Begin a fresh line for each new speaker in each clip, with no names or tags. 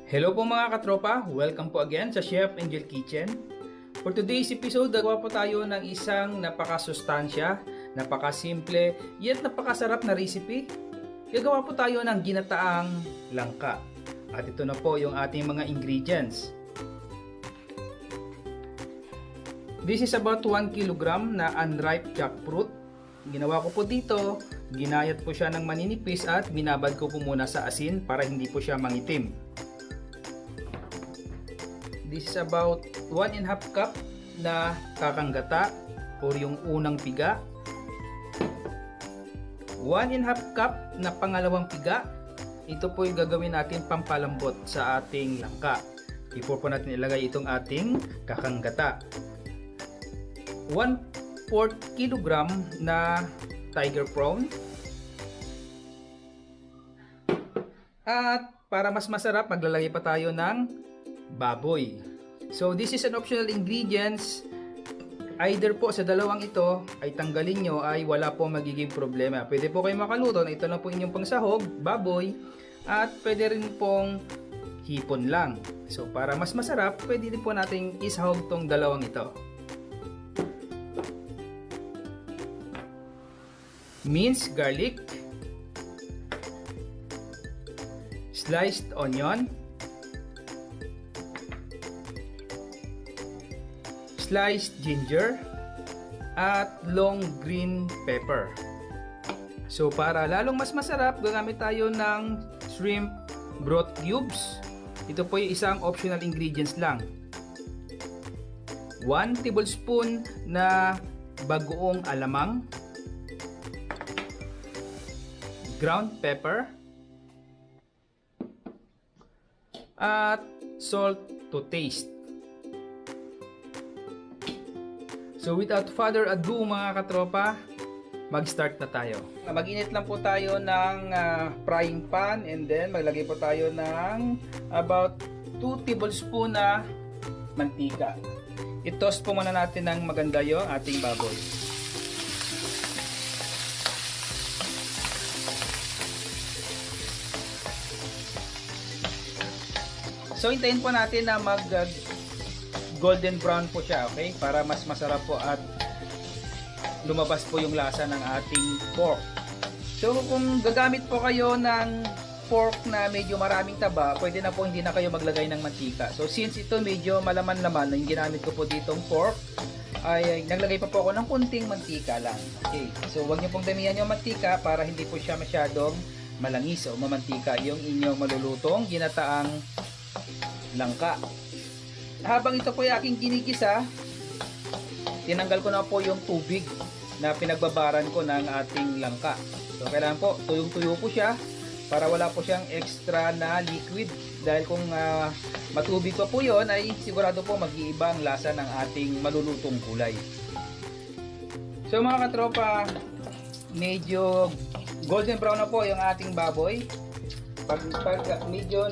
Hello po mga katropa, welcome po again sa Chef Angel Kitchen. For today's episode, gagawa po tayo ng isang napakasustansya, napakasimple, yet napakasarap na recipe. Gagawa po tayo ng ginataang langka. At ito na po yung ating mga ingredients. This is about 1 kg na unripe jackfruit. Ginawa ko po dito, ginayat po siya ng maninipis at binabad ko po muna sa asin para hindi po siya mangitim. This is about 1½ cup na kakanggata or yung unang piga. 1½ cup na pangalawang piga. Ito po yung gagawin natin pampalambot sa ating langka. Before po natin ilagay itong ating kakanggata. 1/4 kilogram na tiger prawn. At para mas masarap, maglalagay pa tayo ng baboy. So this is an optional ingredients. Either po sa dalawang ito ay tanggalin nyo ay wala po magiging problema. Pwede po kayo makaluto na ito lang po inyong pangsahog, baboy, at pwede rin pong hipon lang. So para mas masarap, pwede din po nating isahog tong dalawang ito. Minced garlic, sliced onion, sliced ginger, at long green pepper. So para lalong mas masarap, gagamit tayo ng shrimp broth cubes. Ito po yung isang optional ingredients lang. 1 tablespoon na bagoong alamang, ground pepper, at salt to taste. So without further ado mga katropa, mag-start na tayo. Mag-init lang po tayo ng frying pan and then maglagay po tayo ng about 2 tablespoon na mantika. I-toast po muna natin ng maganda yung ating baboy. So hintayin po natin na golden brown po siya, okay? Para mas masarap po at lumabas po yung lasa ng ating pork. So kung gagamit po kayo ng pork na medyo maraming taba, pwede na po hindi na kayo maglagay ng mantika. So since ito medyo malaman-laman, yung ginamit ko po ditong pork, ay naglagay pa po ako ng kunting mantika lang. Okay. So huwag niyo pong damihan yung mantika para hindi po siya masyadong malangis o mamantika yung inyong malulutong ginataang langka. Habang ito po yung aking ginigisa, tinanggal ko na po yung tubig na pinagbabaran ko ng ating langka. So kailangan po tuyong-tuyo po siya para wala po siyang extra na liquid. Dahil kung matubig pa po yun, ay sigurado po mag-iiba ang lasa ng ating malulutong gulay. So mga katropa, medyo golden brown na po yung ating baboy. Pag medyo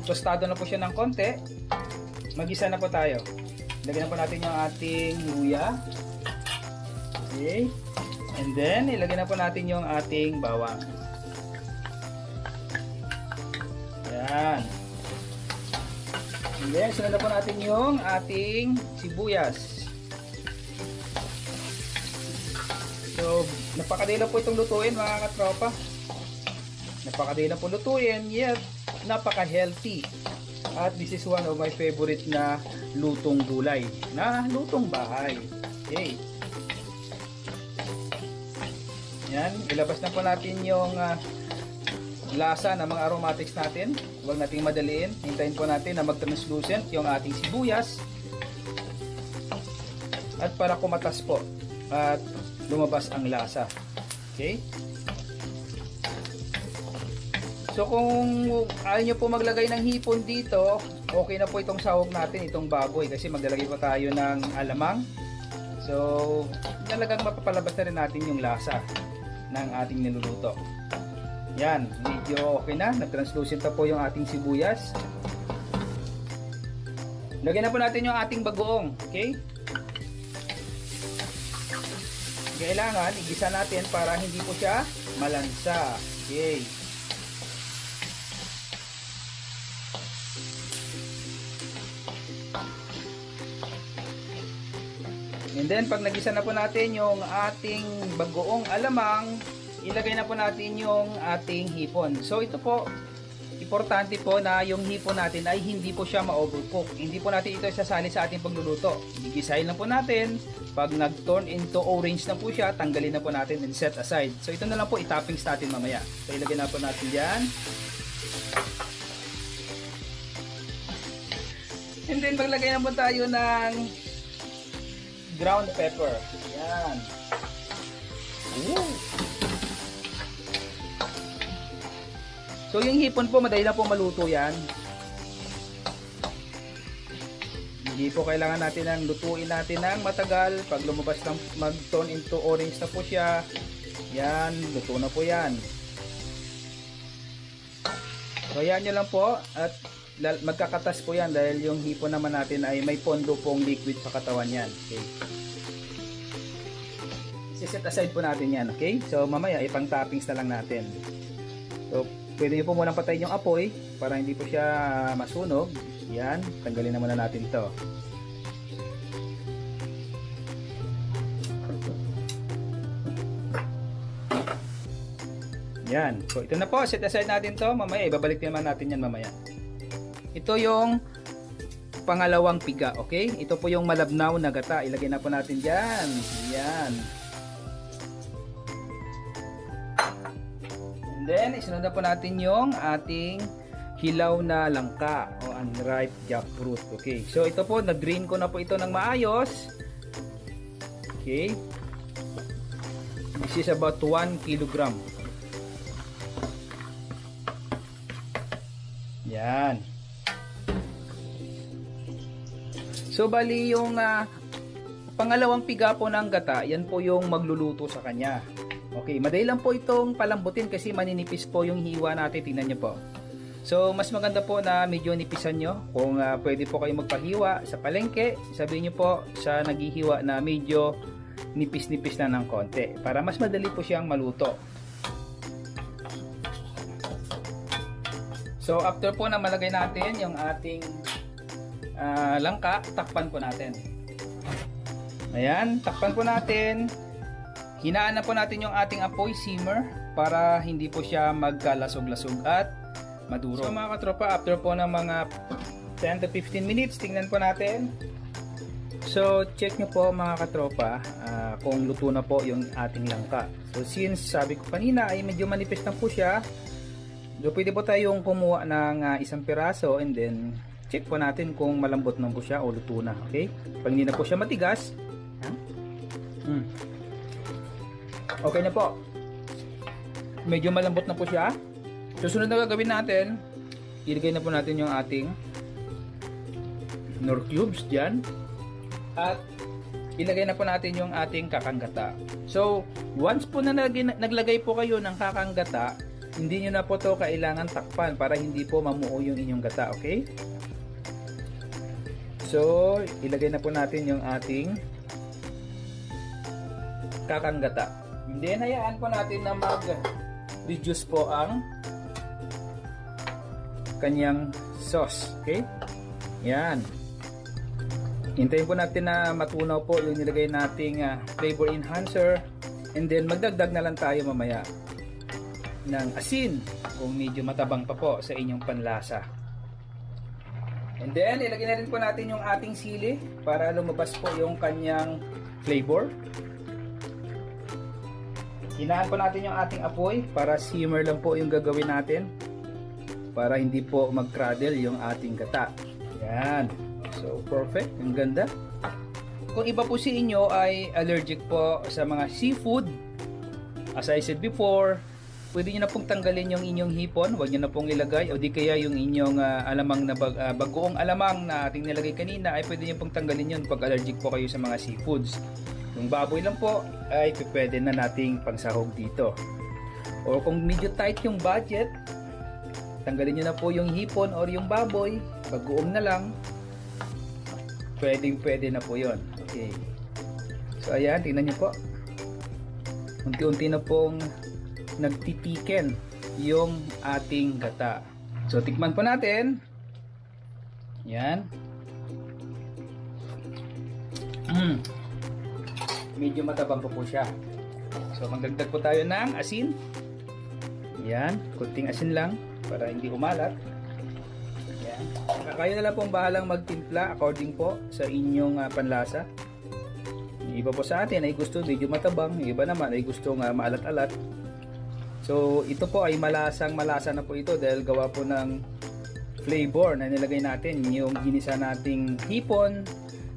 tostado na po siya ng konti, mag-isa na po tayo. Lagyan na po natin yung ating luya. Okay. And then, ilagyan na po natin yung ating bawang. Ayan. And then, sunod na po natin yung ating sibuyas. So, napakadali lang po itong lutuin mga katropa. Napakadali lang po lutuin, yet napaka-healthy. At this is one of my favorite na lutong gulay, na lutong bahay. Okay. Yan, ilabas na po natin yung lasa ng mga aromatics natin. Huwag nating madaliin. Hintayin po natin na mag-translucent yung ating sibuyas. At para kumatas po at lumabas ang lasa. Okay. So kung ayaw nyo po maglagay ng hipon dito, okay na po itong sahog natin, itong baboy, kasi maglalagay pa tayo ng alamang. So talagang mapapalabas na rin natin yung lasa ng ating niluluto. Yan, medyo okay na, nag-translucent na po yung ating sibuyas. Lagyan na po natin yung ating bagoong, okay? Kailangan igisa natin para hindi po siya malansa. Okay. And then pag nagisa na po natin yung ating bagoong alamang, ilagay na po natin yung ating hipon. So ito po, importante po na yung hipon natin ay hindi po siya ma-overcook. Hindi po natin ito sasali sa ating pagluluto. Gigisahin lang po natin. Pag nag-turn into orange na po siya, tanggalin na po natin and set aside. So ito na lang po i-toppings natin mamaya. So ilagay na po natin yan. And then maglagay na po tayo ng ground pepper. Yan. Ooh. So yung hipon po, madali na po maluto yan. Hindi po kailangan natin ng lutuin natin ng matagal. Pag lumabas ng mag-turn into orange na po siya, yan, luto na po yan. So yan nyo lang po at magkakatas po yan dahil yung hipon naman natin ay may pondo pong liquid sa katawan yan. Okay. Siset aside po natin yan. Okay. So mamaya ipang toppings na lang natin. So pwede nyo po munang patayin yung apoy para hindi po siya masunog. Yan. Tanggalin na muna natin to. Yan. So ito na po. Set aside natin to. Mamaya ibabalik naman natin yan mamaya. Ito yung pangalawang piga, okay? Ito po yung malabnaw na gata. Ilagay na po natin dyan. Yan. And then, isunod na po natin yung ating hilaw na langka o unripe jackfruit. Okay. So, ito po, na-drain ko na po ito ng maayos. Okay. This is about 1 kilogram. Yan. So bali yung pangalawang piga po ng gata, yan po yung magluluto sa kanya. Okay, madali lang po itong palambutin kasi maninipis po yung hiwa natin, tingnan nyo po. So mas maganda po na medyo nipisan nyo. Kung pwede po kayo magpahiwa sa palengke, sabihin nyo po sa naghihiwa na medyo nipis-nipis na ng konti para mas madali po siyang maluto. So after po na malagay natin yung ating langka, takpan po natin. Ayan, takpan po natin. Hinaan na po natin yung ating apoy, simmer, para hindi po siya magkalasog-lasog at maduro. So mga katropa, after po ng mga 10 to 15 minutes, tingnan po natin. So check nyo po mga katropa kung luto na po yung ating langka. So since sabi ko kanina ay medyo manipis na po siya, so pwede po tayong kumuha ng isang piraso and then check po natin kung malambot na po siya o luto na. Okay? Pag hindi na po siya matigas, okay na po. Medyo malambot na po siya. Susunod na gagawin natin, ilagay na po natin yung ating nor cubes dyan. At ilagay na po natin yung ating kakanggata. So, once po na naglagay po kayo ng kakanggata, hindi nyo na po to kailangan takpan para hindi po mamuo yung inyong gata. Okay? So, ilagay na po natin yung ating kakanggata. Hindi, hayaan po natin na mag-reduce po ang kanyang sauce. Okay? Yan. Hintayin po natin na matunaw po yung nilagay nating flavor enhancer. And then, magdagdag na lang tayo mamaya ng asin kung medyo matabang pa po sa inyong panlasa. And then, ilagay na rin po natin yung ating sili para lumabas po yung kanyang flavor. Hinaan po natin yung ating apoy para simmer lang po yung gagawin natin para hindi po mag-craddle yung ating gata. Yan. So, perfect. Ang ganda. Kung iba po sa inyo ay allergic po sa mga seafood, as I said before, pwede nyo na pong tanggalin yung inyong hipon, huwag nyo na pong ilagay, o di kaya yung inyong alamang na bagoong alamang na ating nilagay kanina ay pwede nyo pong tanggalin yun pag allergic po kayo sa mga seafoods. Yung baboy lang po ay pwede na nating pangsahog dito. O kung medyo tight yung budget, tanggalin nyo na po yung hipon or yung baboy, bagoong na lang, pwede na po yun. Okay. So ayan, tingnan nyo po. Unti-unti na pong nagtitiken yung ating gata. So tikman po natin. Yan. medyo matabang po siya. So magdagdag po tayo ng asin. Yan, kunting asin lang para hindi umalat. Yan. Kayo na lang pong bahalang magtimpla according po sa inyong panlasa. Yung iba po sa atin ay gusto medyo matabang, yung iba naman ay gusto maalat-alat. So ito po ay malasa na po ito dahil gawa po ng flavor na nilagay natin, yung ginisa nating hipon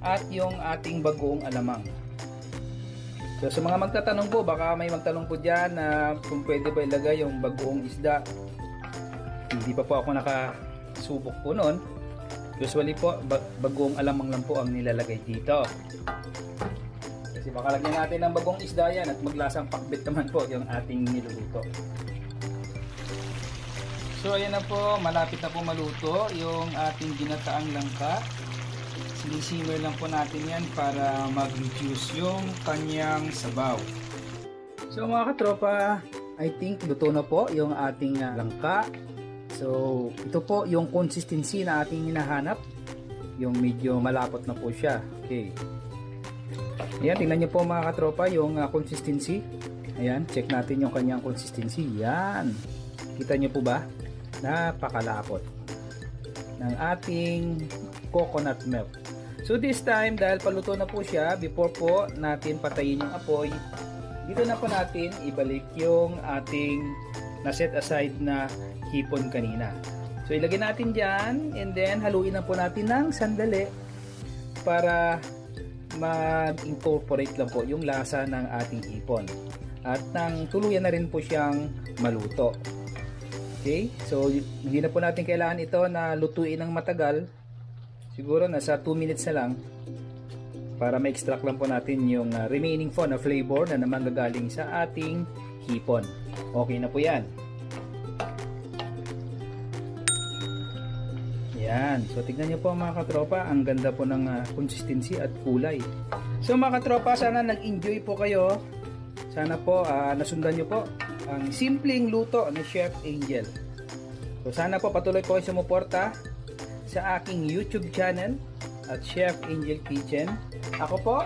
at yung ating bagoong alamang. So sa mga magtatanong po, baka may magtanong po dyan na kung pwede ba ilagay yung bagoong isda. Hindi pa po ako nakasubok po nun. Usually po, bagoong alamang lang po ang nilalagay dito. Kasi baka lagyan natin ng bagoong isda yan at maglasang pakbit naman po yung ating niluluto. So ayan na po, malapit na po maluto yung ating ginataang langka. Sinisimmer lang po natin yan para mag-reduce yung kanyang sabaw. So mga katropa, I think luto na po yung ating langka. So ito po yung consistency na ating hinahanap. Yung medyo malapot na po siya. Okay. Ayan, tingnan nyo po mga katropa yung consistency. Ayan, check natin yung kanyang consistency. Yan. Kita nyo po ba? Napakalapot ng ating coconut milk. So this time, dahil paluto na po siya, before po natin patayin yung apoy, dito na po natin ibalik yung ating na-set aside na hipon kanina. So ilagay natin dyan, and then haluin na po natin ng sandali para mag-incorporate lang po yung lasa ng ating hipon. At nang tuluyan na rin po siyang maluto. Okay, so hindi na po natin kailangan ito na lutuin ng matagal. Siguro nasa 2 minutes na lang para ma-extract lang po natin yung remaining po na flavor na naman gagaling sa ating hipon. Okay na po yan. Yan. So tignan nyo po mga katropa, ang ganda po ng consistency at kulay. So mga katropa, sana nag-enjoy po kayo. Sana po nasundan nyo po ang simpleng luto ni Chef Angel. So sana po patuloy po kayo sumuporta sa aking YouTube channel at Chef Angel Kitchen. Ako po,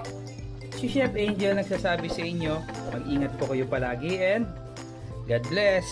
si Chef Angel nagsasabi sa inyo, mag-ingat po kayo palagi and God bless!